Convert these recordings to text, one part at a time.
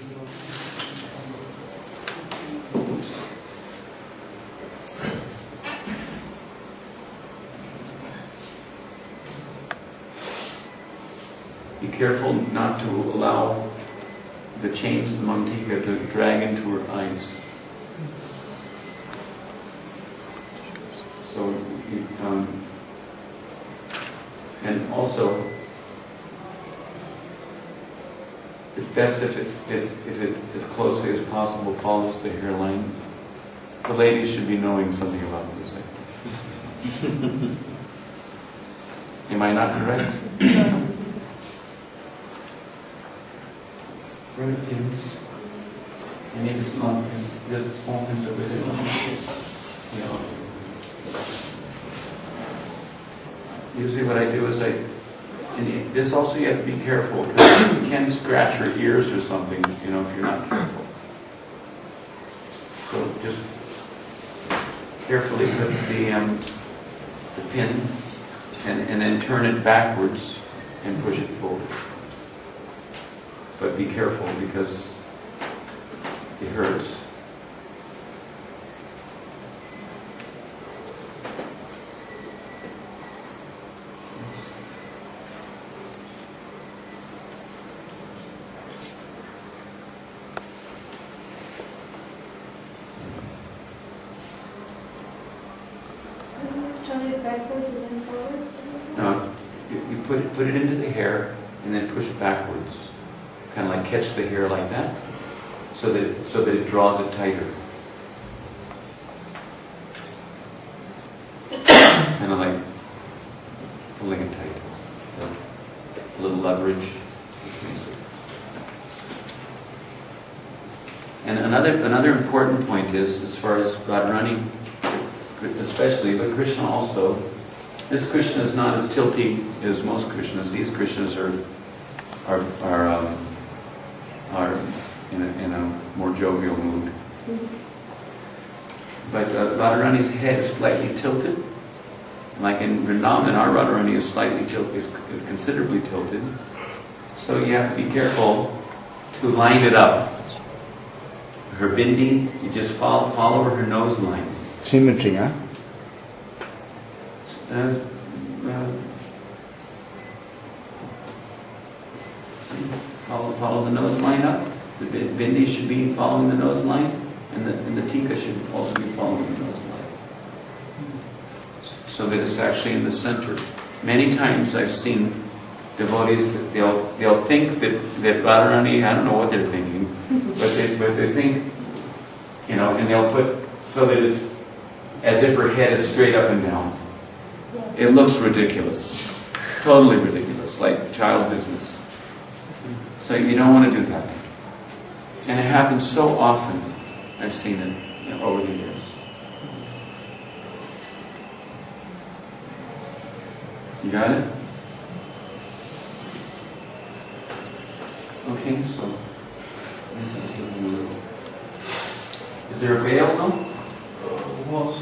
Be careful not to allow the chains of the mantika to drag into her eyes. So, and also, it's best if it as closely as possible follows the hairline. The ladies should be knowing something about this. Am I not correct? Right, yes. I need a small pin. There's a small pin to this. Usually what I do is and this also you have to be careful, because you can scratch your ears or something, if you're not careful. So just carefully put the pin and then turn it backwards and push it forward. But be careful because it hurts. Turn it backwards and then forward? No, you put it into the hair and then push backwards. Kind of like catch the hair like that, so that it draws it tighter. Kind of like pulling it tight. A little leverage. And another important point is, as far as Radharani, especially, but Krishna also, this Krishna is not as tilty as most Krishnas. These Krishnas are in a more jovial mood. But Radharani's head is slightly tilted. Like in Vrindavan, our Radharani is slightly tilted, is considerably tilted. So you have to be careful to line it up. Her bindi, you just follow her nose line. Symmetry, huh? Follow the nose line up. The bindi should be following the nose line, and the tika should also be following the nose line, so that it's actually in the center. Many times I've seen devotees that they'll think that Radharani, I don't know what they're thinking, but they think, and they'll put so that it's as if her head is straight up and down. It looks ridiculous, totally ridiculous, like child business. So you don't want to do that. And it happens so often. I've seen it over the years. You got it? Okay, so this is looking a little. Is there a veil though? Was.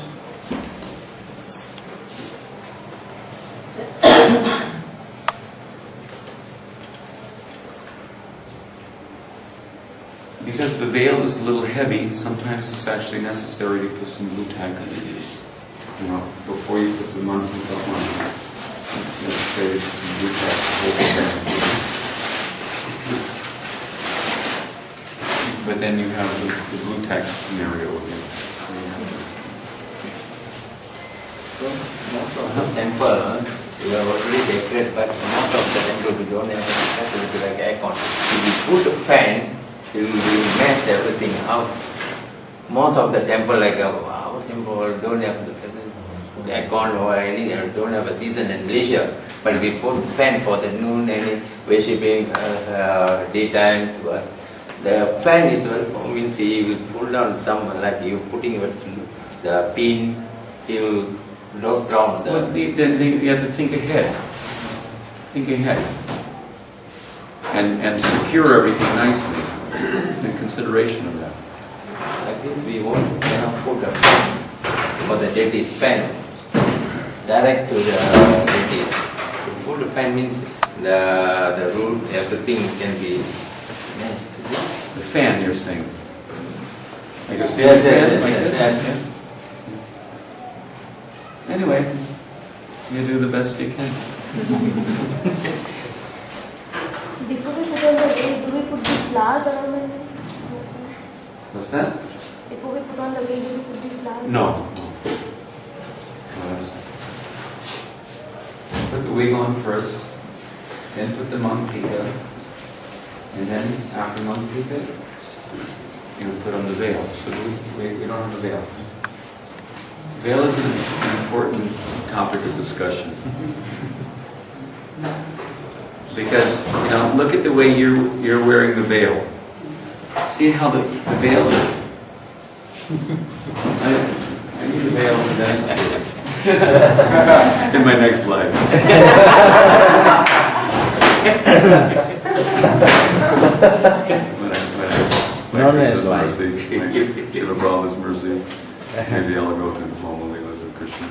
Because the veil is a little heavy, sometimes it's actually necessary to put some blue tack on it. Before you put the mantika on, it's necessary to put some blue tack to hold it down. But then you have the blue tack scenario again. So most of the temple, you have already decorated, but most of the temple we don't have facility like aircon. If you put a fan, it will match everything out. Most of the temple, like our temple, don't have the aircon or any, don't have a season and leisure. But we put fan for the noon, any worshipping, daytime. The fan is well, means he will pull down some, like you putting the pin, he will lock down the. Well, then you have to think ahead. Think ahead. And secure everything nicely in consideration of that. Like this, we won't put a fan for the deity's fan direct to the deity. To put a fan means the root, everything can be matched. The fan, you're saying? Like a Yes, ceiling fan, yes, like yes, this? yes. Yeah. Anyway, you do the best you can. Before we put on the veil, do we put these flowers around it? What's that? Before we put on the veil, do we put these flowers? No. Put the wig on first, then put the mantika, and then after mantika, you put on the veil. So we don't have the veil. Veil is an important topic of discussion. Because, look at the way you're wearing the veil. See how the veil is? I need the veil in the next in my next life. When I Krishna's mercy, Shiva Prabhu's mercy, maybe I'll go to the home Leelas of Krishna.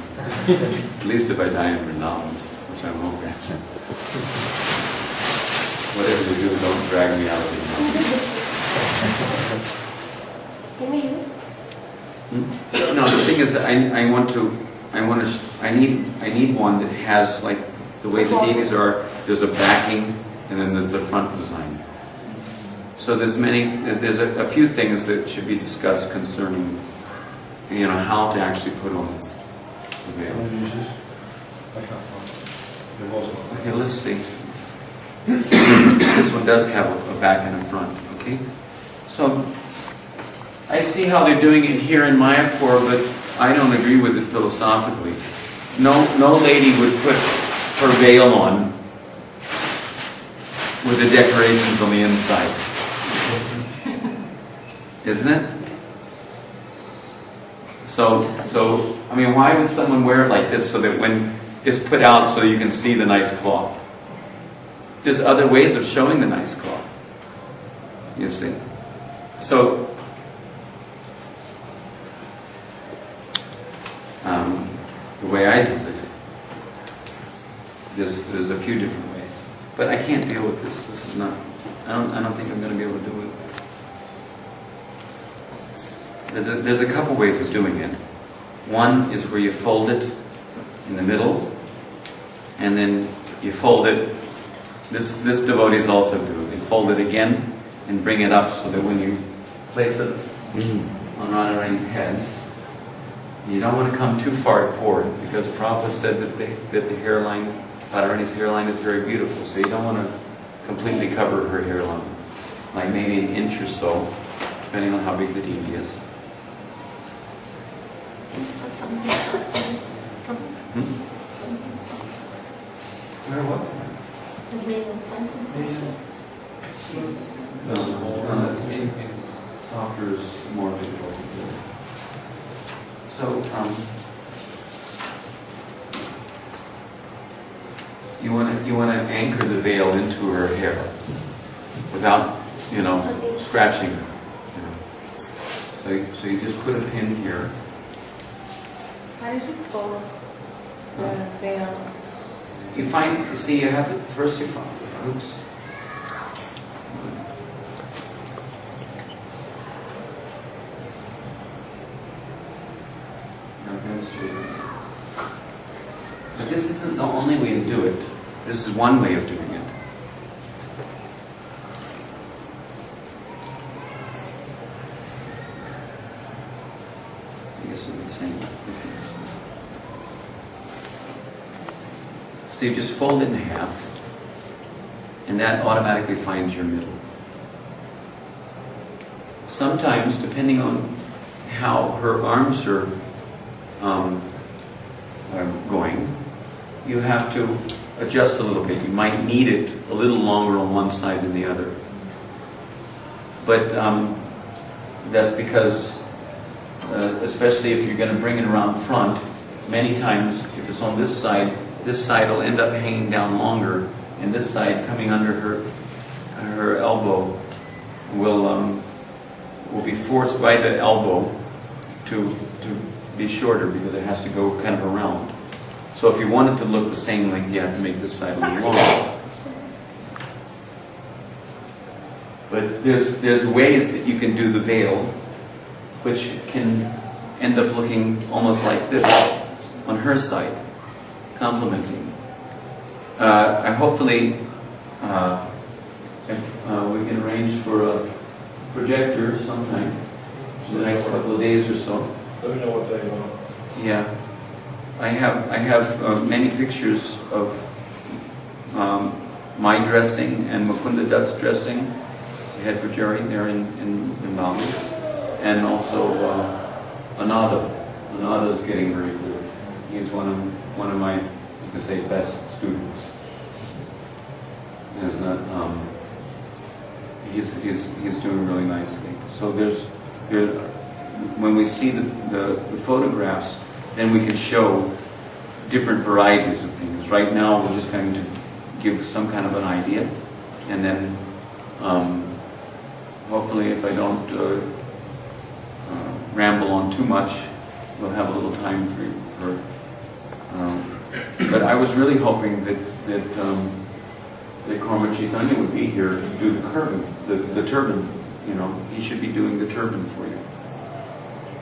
At least if I die in Vrindavan, which I'm hoping. Whatever you do, don't drag me out of it. Can we use? No, the thing is, I need one that has, like, the way the deities are, there's a backing, and then there's the front design. So there's a few things that should be discussed concerning, how to actually put on the veil. Okay, let's see. This one does have a back and a front, okay? So, I see how they're doing it here in Mayapur, but I don't agree with it philosophically. No lady would put her veil on with the decorations on the inside. Isn't it? So, why would someone wear it like this so that when it's put out so you can see the nice cloth? There's other ways of showing the nice cloth. You see? So, the way I use it, there's a few different ways. But I can't deal with this. This is not, I don't think I'm going to be able to do it. There's a couple ways of doing it. One is where you fold it in the middle, and then you fold it. This devotees also do. They fold it again and bring it up so that when you place it on Radharani's head, you don't want to come too far forward, because Prabhupada said that the hairline, Radharani's hairline, is very beautiful. So you don't want to completely cover her hairline, like maybe an inch or so, depending on how big the deity is. Where what? The veil of something. No, that's softer is more difficult to do. So, you want to anchor the veil into her hair without, scratching her. So you just put a pin here. How did you fold the veil? You have to first you find. Oops. But this isn't the only way to do it. This is one way of doing it. I guess it's the same. So you just fold it in half, and that automatically finds your middle. Sometimes, depending on how her arms are going, you have to adjust a little bit. You might need it a little longer on one side than the other. But that's because, especially if you're going to bring it around front, many times if it's on this side will end up hanging down longer, and this side coming under her elbow will be forced by the elbow to be shorter, because it has to go kind of around. So if you want it to look the same length, you have to make this side a little longer. But there's ways that you can do the veil, which can end up looking almost like this on her side, complementing. Hopefully we can arrange for a projector sometime in the next couple of days or so. Let me know what day you want. Yeah, I have many pictures of my dressing and Mukunda Dutt's dressing, the head Jerry there in Bali, and also Anada. Anada is getting very good. He's one of my, you could say, best students. He's doing really nicely. So there's when we see the photographs, then we can show different varieties of things. Right now, we're just going to give some kind of an idea, and then hopefully, if I don't ramble on too much, we'll have a little time for. But I was really hoping that Karma Chaitanya would be here to do the turban. You know, he should be doing the turban for you.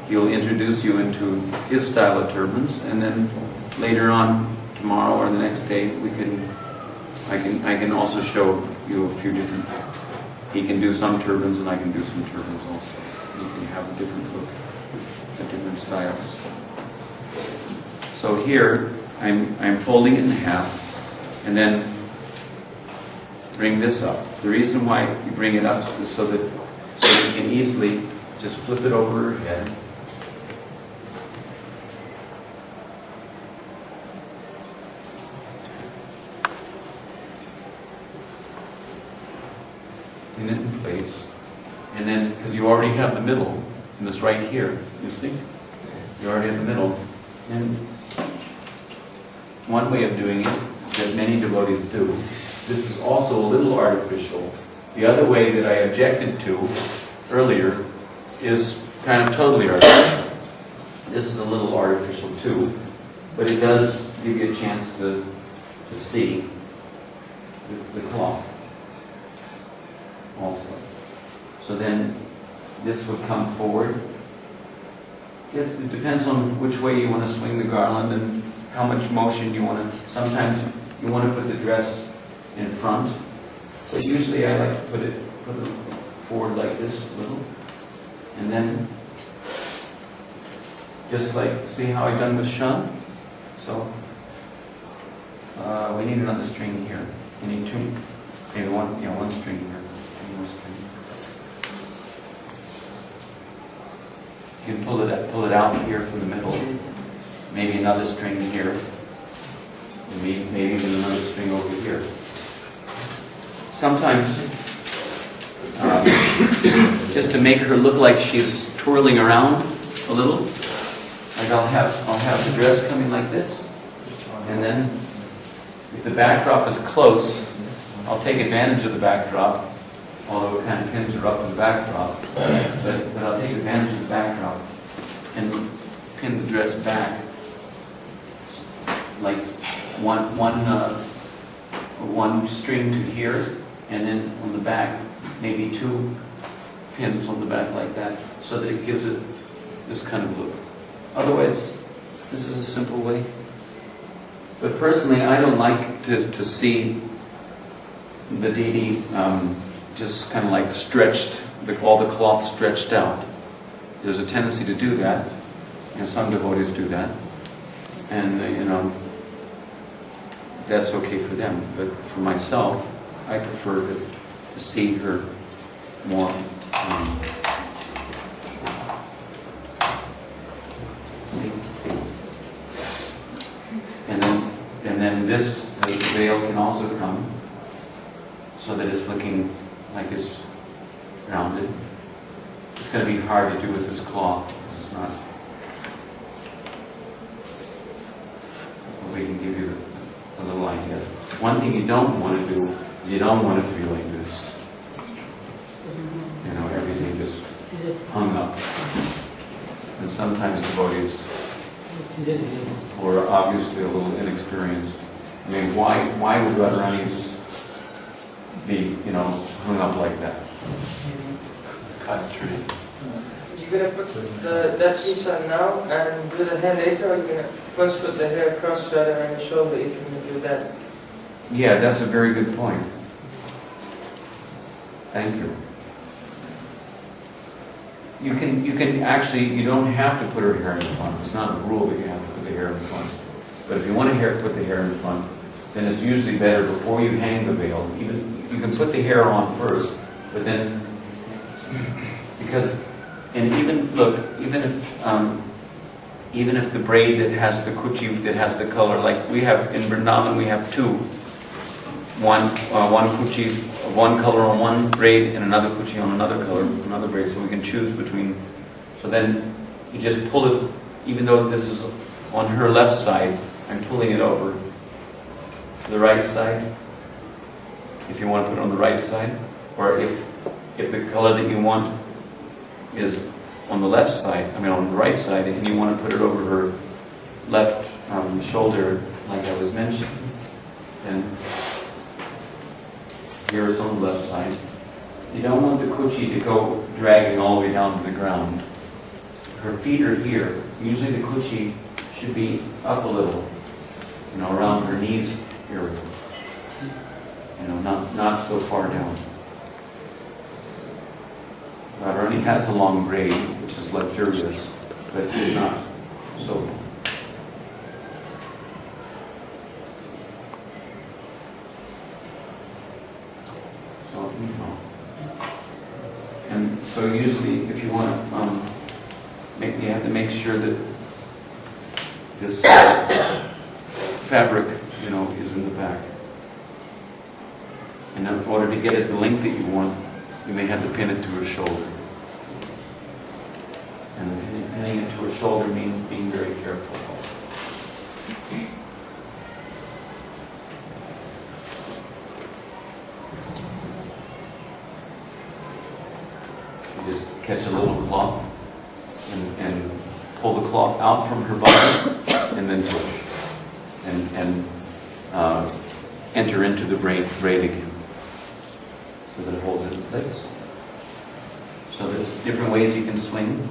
He'll introduce you into his style of turbans, and then later on, tomorrow or the next day, I can also show you a few different. He can do some turbans, and I can do some turbans also. You can have a different look at different styles. So here, I'm folding it in half, and then bring this up. The reason why you bring it up is so that you can easily just flip it over her head. Pin it in place. And then, because you already have the middle, and it's right here, you see? You already have the middle. And one way of doing it that many devotees do, this is also a little artificial. The other way that I objected to earlier is kind of totally artificial. This is a little artificial too, but it does give you a chance to see the cloth also. So then this would come forward. It depends on which way you want to swing the garland and how much motion you want to. Sometimes you want to put the dress in front, but usually I like to put it forward like this a little, and then just like, see how I done with Shan? So we need another string here. We need two, maybe one string here. One more string. You can pull it out here from the middle. Maybe another string here. Maybe even another string over here. Sometimes, just to make her look like she's twirling around a little, like I'll have the dress coming like this, and then if the backdrop is close, I'll take advantage of the backdrop, although it kind of pins her up in the backdrop, but I'll take advantage of the backdrop and pin the dress back like one string to here, and then on the back, maybe two pins on the back like that, so that it gives it this kind of look. Otherwise, this is a simple way. But personally, I don't like to see the deity just kind of like stretched, all the cloth stretched out. There's a tendency to do that. Some devotees do that. And, that's okay for them. But for myself, I prefer to see her more and then this, the veil can also come so that it's looking like it's rounded. It's going to be hard to do with this cloth. This is not. We can give you a little idea. One thing you don't want to do is you don't want to feel like this. Everything just hung up. And sometimes devotees who are obviously a little inexperienced. I mean, why would Radharani's be, hung up like that? cut a tree. You're gonna put that piece on now and do the hair later, or you're gonna first put the hair across rather than the shoulder if you're gonna do that? Yeah, that's a very good point. Thank you. You can actually, you don't have to put her hair in the front. It's not a rule that you have to put the hair in the front. But if you want to put the hair in the front, then it's usually better before you hang the veil. Even you can put the hair on first, but then because even if the braid that has the kuchi that has the color, like we have in Vrindavan, we have two. One kuchi, one color on one braid, and another kuchi on another color, another braid. So we can choose between. So then you just pull it, even though this is on her left side, I'm pulling it over to the right side. If you want to put it on the right side, or if the color that you want is on the left side, on the right side, and you want to put it over her left shoulder, like I was mentioning, then here is on the left side. You don't want the kuchi to go dragging all the way down to the ground. Her feet are here. Usually the kuchi should be up a little, around her knees area. Not so far down. Radharani has a long braid, which is luxurious, but it is not so long. And so usually, if you want to, you have to make sure that this fabric, is in the back. And in order to get it the length that you want, you may have to pin it to her shoulder. And pinning it to her shoulder means being very careful also. You just catch a little cloth and pull the cloth out from her body and then push and enter into the braid again so that it holds it in place. So there's different ways you can swing.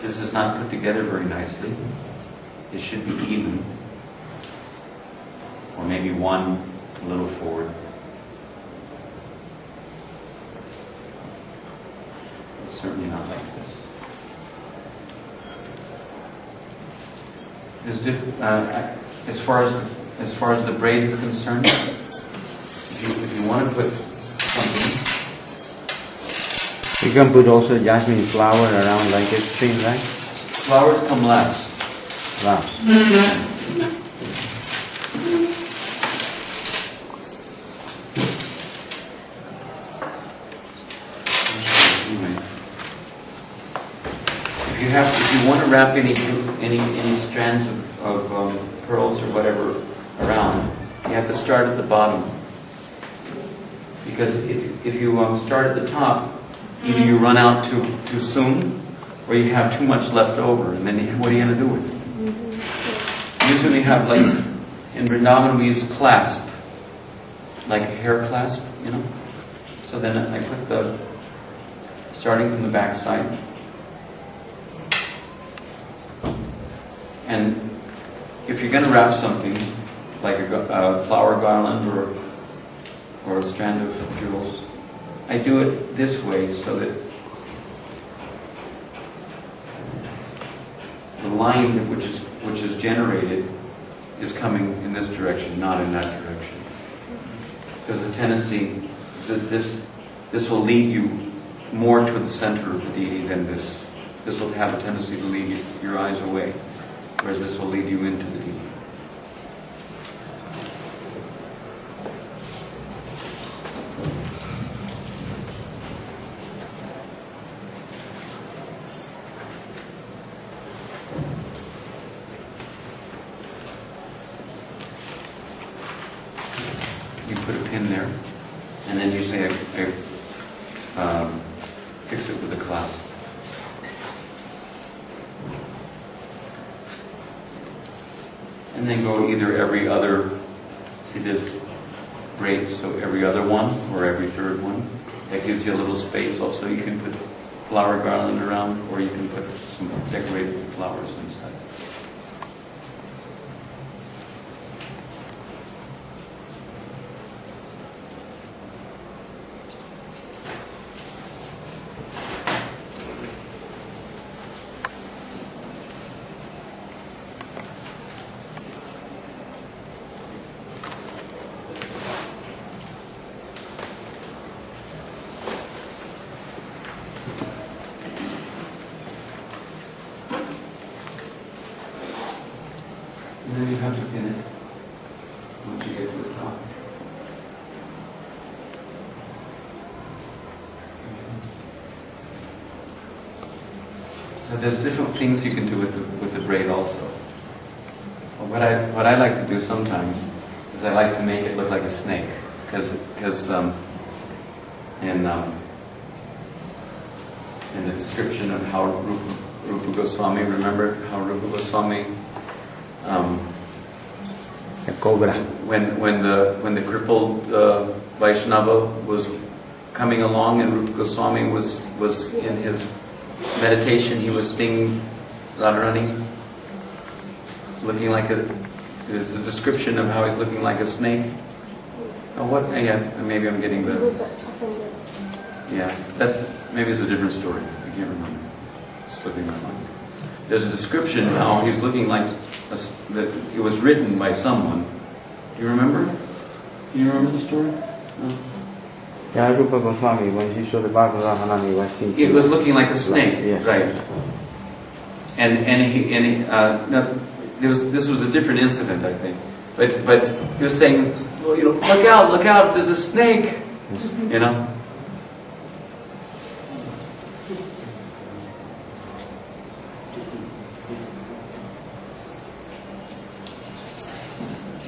This is not put together very nicely. It should be even, or maybe one a little forward. It's certainly not like this. As far as the braid is concerned, if you want to put something, You can put also jasmine flower around like a string, right? flowers come last. Last. If you want to wrap any strands of pearls or whatever around, you have to start at the bottom. Because if you start at the top, either you run out too soon, or you have too much left over, and then what are you going to do with it? Usually we have, like, in Vrindavan we use clasp, like a hair clasp, So then I put starting from the back side. And if you're going to wrap something, like a flower garland or a strand of jewels, I do it this way so that the line which is generated is coming in this direction, not in that direction. Because the tendency is that this will lead you more to the center of the deity than this. This will have a tendency to lead your eyes away, whereas this will lead you into the deity. You put a pin there, and then usually I fix it with a clasp. And then go either every other, see this braid, so every other one or every third one. that gives you a little space. Also, you can put flower garland around, or you can put some decorated flowers inside. And then you have to pin it once you get to the top. So there's different things you can do with the braid also. What I like to do sometimes is I like to make it look like a snake, because in the description of how Rupa Goswami, remember how Rupa Goswami A cobra. when the crippled Vaishnava was coming along and Rupa Goswami was in his meditation, he was seeing Radharani looking like there's a description of how he's looking like a snake. Oh, what? Yeah, maybe I'm getting He the. was offended. Yeah, maybe it's a different story. I can't remember. It's slipping my mind. There's a description how he's looking like that. It was written by someone. Do you remember? Do you remember the story? No? Yeah, Rupa Goswami, when he showed the Bhagavad was thinking. It was looking like a snake, Yes. right? No, this was a different incident, I think. But he was saying, well, look out! There's a snake. You know.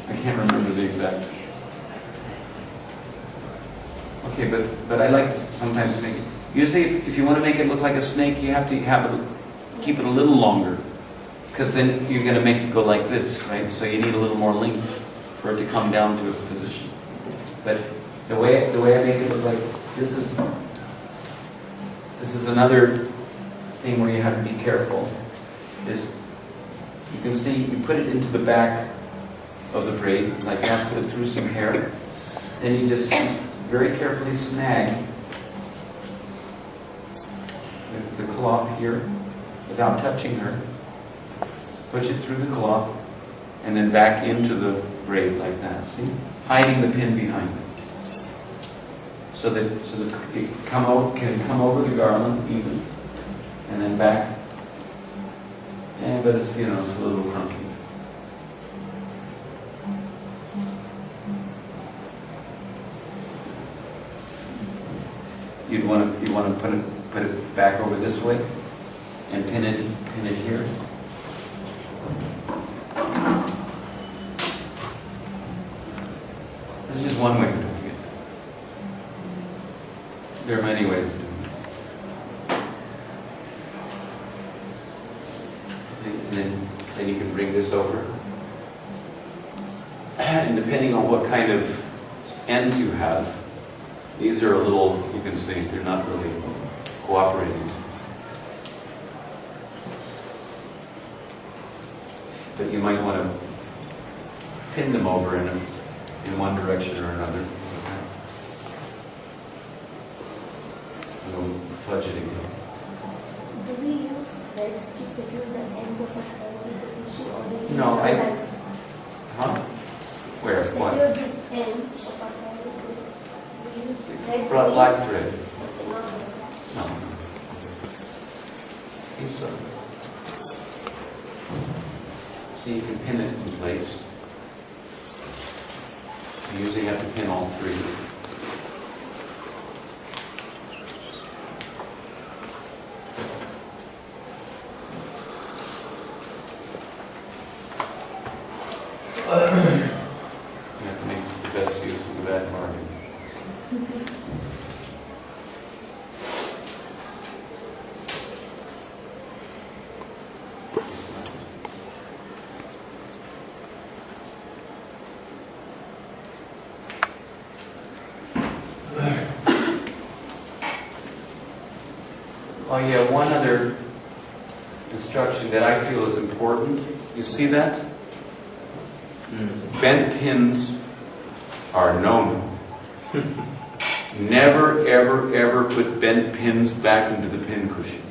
I can't remember the exact. Okay, but I like to sometimes make. Usually, if you want to make it look like a snake, you have to keep it a little longer, because then you're going to make it go like this, right? So you need a little more length for it to come down to its position. But the way I make it look like this is another thing where you have to be careful. Is you can see you put it into the back of the braid like that, put it through some hair, then you just very carefully snag the cloth here without touching her. Push it through the cloth and then back into the braid like that. See? Hiding the pin behind it. So that it can come over the garland even. And then back. Yeah, but it's it's a little clunky. You want to put it back over this way and pin it here. This is just one way of doing it. There are many ways of doing it. And then you can bring this over. And depending on what kind of ends you have, these are a little, you can see, they're not really cooperating. But you might want to pin them over in one direction or another. Okay. And we'll fudge it again. Do we use threads to secure the ends of a thread with the tissue, or do we use No, lines? Huh? Where? To What? secure these ends of a thread with this, we use threads. Black thread. Okay, not like that. No. Piece of. See, you can pin it in place. You usually have to pin all three. You have to make the best use of the bad bargain. Oh yeah, one other instruction that I feel is important. You see that? Bent pins are no-no. Never, ever, ever put bent pins back into the pin cushion.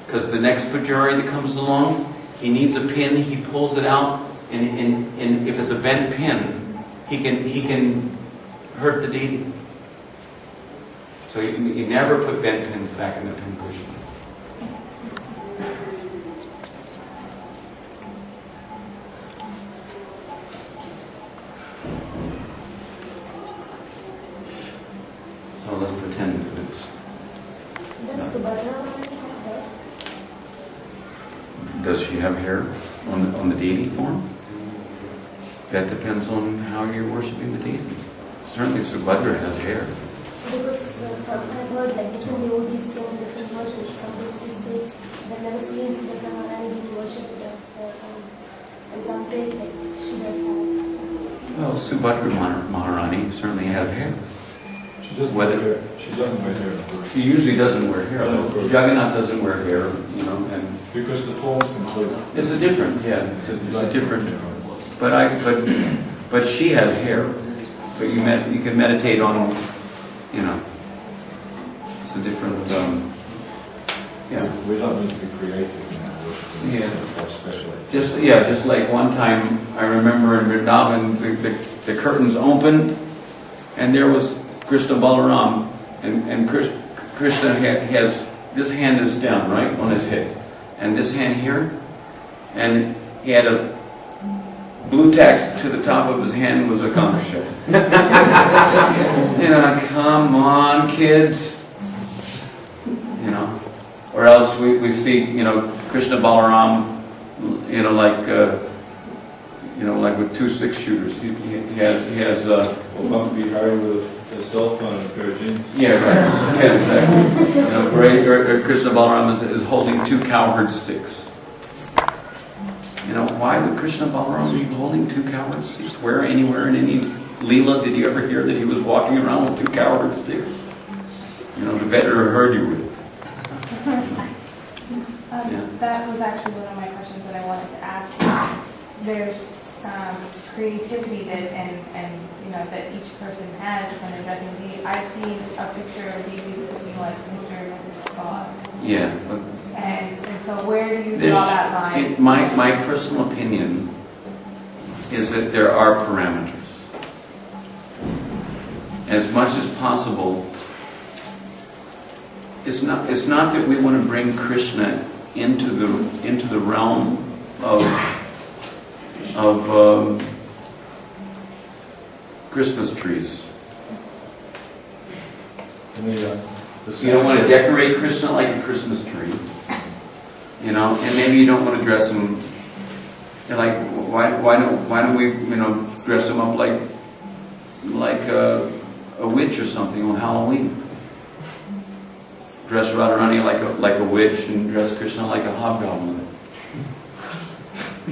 Because the next pujari that comes along, he needs a pin, he pulls it out, and if it's a bent pin, he can hurt the deity. So you never put bent pins back in the pin cushion. So let's pretend that it's... Does Subhadra have hair? Does she have hair on the deity form? That depends on how you're worshiping the deity. Certainly Subhadra has hair. Because some I've heard like different yogis sing different versions. Some yogis say they've never seen Subhadra Maharani worship the and some say like she does have. Well, Subhadra Maharani certainly has hair. She doesn't wear hair. She doesn't wear hair. She usually doesn't wear hair. No. Jagannath doesn't wear hair, you know, and Because the form's completely. it's a different, yeah, it's a different. But she has hair. But you can meditate on, you know, it's a different, yeah. We don't need to be creative in our worship. Yeah. Or special. Just like one time, I remember in Vrindavan, the curtains opened, and there was Krishna Balaram, and Krishna has, this hand is down, right, on his head, and this hand here, and he had a blue tack to the top of his hand was a conch shell. You know, come on, kids. You know, or else we see, you know, Krishna Balaram, you know, like with 2 6-shooters. He has. Well, Bhakti Hari with a cell phone and a pair of jeans. Yeah, right. Yeah, exactly. You know, Krishna Balaram is holding 2 cowherd sticks. You know, why would Krishna Balaram be holding 2 cowherd sticks? Where, anywhere in any Leela did you ever hear that he was walking around with 2 cowherd sticks? You know, the better heard you with. That was actually one of my questions that I wanted to ask. There's creativity that and you know that each person has when addressing the. I've seen a picture of deities looking like Mr. and Mrs. Bob. Yeah. And so where do you draw that line? My personal opinion is that there are parameters. As much as possible, it's not that we want to bring Krishna into the realm of Christmas trees. You don't want to decorate Krishna like a Christmas tree, you know, and maybe you don't want to dress him. You're like, why don't we, you know, dress him up like a witch or something on Halloween? Dress Radharani like a witch and dress Krishna like a hobgoblin.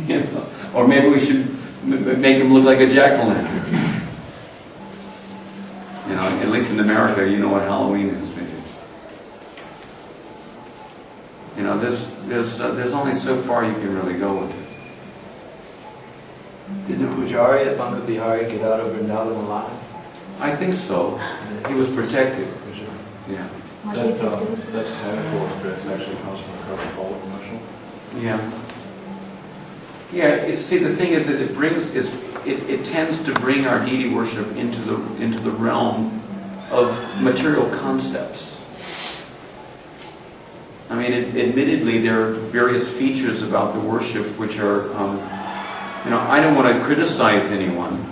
You know? Or maybe we should make him look like a jack-o'-lantern. You know, at least in America, you know what Halloween is, maybe. You know, there's only so far you can really go with it. Did the Pujari at Banka Bihari get out of Vrindavan alive? I think so. He was protected. Yeah. That Santa Claus dress actually comes from a Coca-Cola commercial. Yeah. Yeah. See, the thing is that it tends to bring our deity worship into the realm of material concepts. I mean, admittedly, there are various features about the worship which are, you know, I don't want to criticize anyone,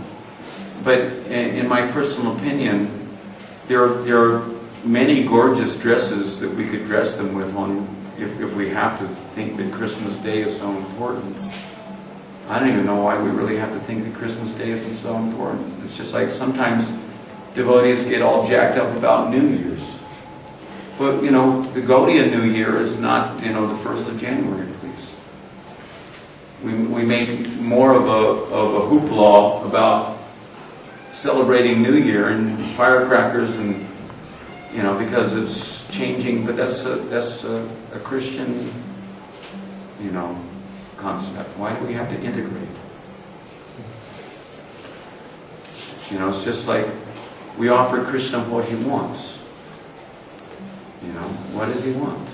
but in my personal opinion, there are many gorgeous dresses that we could dress them with on if we have to think that Christmas Day is so important. I don't even know why we really have to think that Christmas Day isn't so important. It's just like sometimes devotees get all jacked up about New Year's. But, you know, the Gaudiya New Year is not, you know, the 1st of January, please. We make more of a hoopla about celebrating New Year and firecrackers and, you know, because it's changing, but that's a Christian, concept. Why do we have to integrate? It's just like we offer Krishna what he wants. What does he want?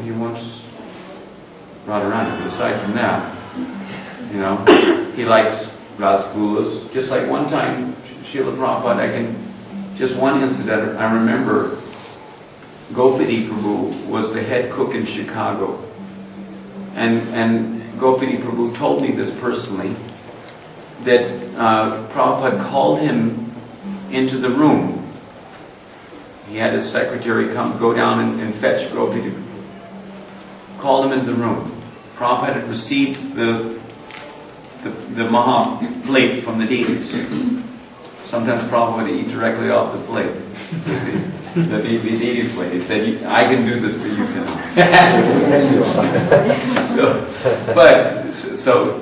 He wants Radharani. But aside from that, he likes rasgullas. Just like one time, Srila Prabhupada, just one incident, I remember Gaura Prabhu was the head cook in Chicago. And Gaura Prabhu told me this personally, that Prabhupada called him into the room. He had his secretary go down and fetch Gaura Prabhu. Called him into the room. Prabhupada had received the Maha plate from the deities. Sometimes Prabhupada would eat directly off the plate. You see, the deities plate. He said, I can do this, but you cannot.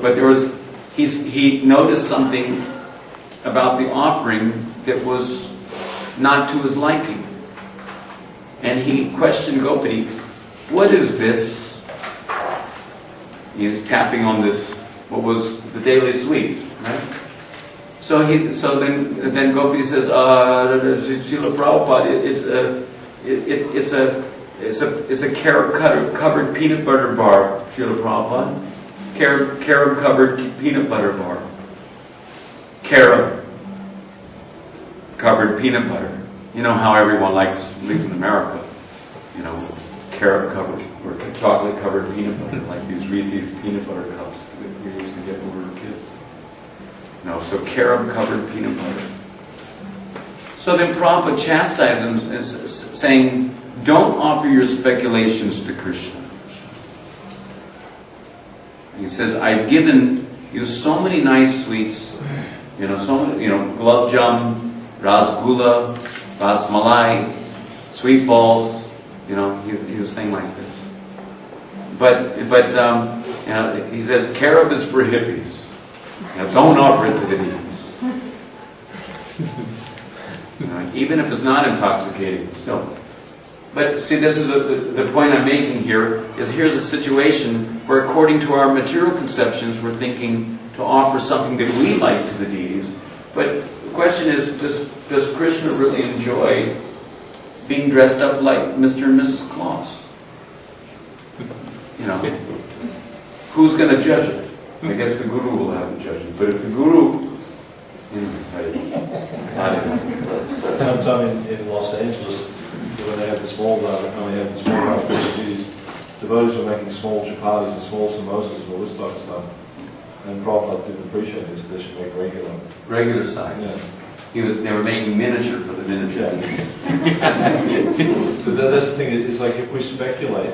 But there was, he noticed something about the offering that was not to his liking. And he questioned Gopati, what is this? He was tapping on this, what was the daily sweet, right? So then Gopati says, Srila Prabhupada, it's a carob covered peanut butter bar, Srila Prabhupada. Carob covered peanut butter bar. Carob covered peanut butter. You know how everyone likes, at least in America, carob covered or chocolate covered peanut butter, like these Reese's peanut butter cups that we used to get when we were kids. So carob covered peanut butter. So then Prabhupada chastised him, saying, don't offer your speculations to Krishna. He says, I've given you so many nice sweets, gulab jam, rasgulla, rasmalai, sweet balls. He was saying like this. But he says, carob is for hippies. Don't offer it to the deities. Even if it's not intoxicating, still. But see, this is the point I'm making here, is here's a situation where according to our material conceptions, we're thinking to offer something that we like to the deities. But the question is, does Krishna really enjoy being dressed up like Mr. and Mrs. Claus? Who's going to judge it? I guess the Guru will have to judge it. But if the Guru... One time in Los Angeles, when they had the small deities, devotees were making small chapatis and small samosas and all this type of stuff. And Prabhupada didn't appreciate this, they should make regular size. Yeah. They were making miniature for the miniature. But that's the thing, it's like if we speculate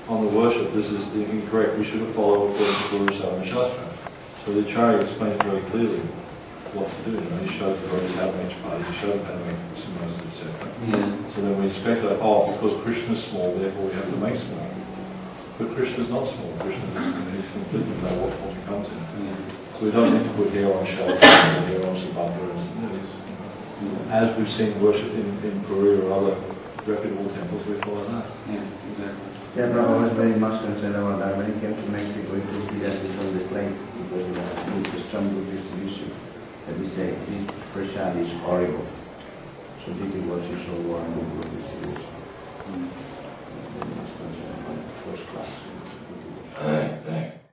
on the worship, this is incorrect. We should have followed according to Guru Sarva Shastra. So the Acharya explains very clearly what to do. He showed the devotees how to make chapatis, he showed them how to make samosas, etc. Yeah. So then we speculate, because Krishna's small, therefore we have to make small. But Krishna's not small. Krishna is completely know what he comes in. Yeah. So we don't need to put hair on shelves or hair on subhadra. As we've seen worship in Korea or other reputable temples, we follow that. Yeah, exactly. Yeah, Prabhupada was very much concerned about that. When he came to Mexico, he took the on the plane because the system would distribution that we say, this prasad is horrible. So did he was so warm.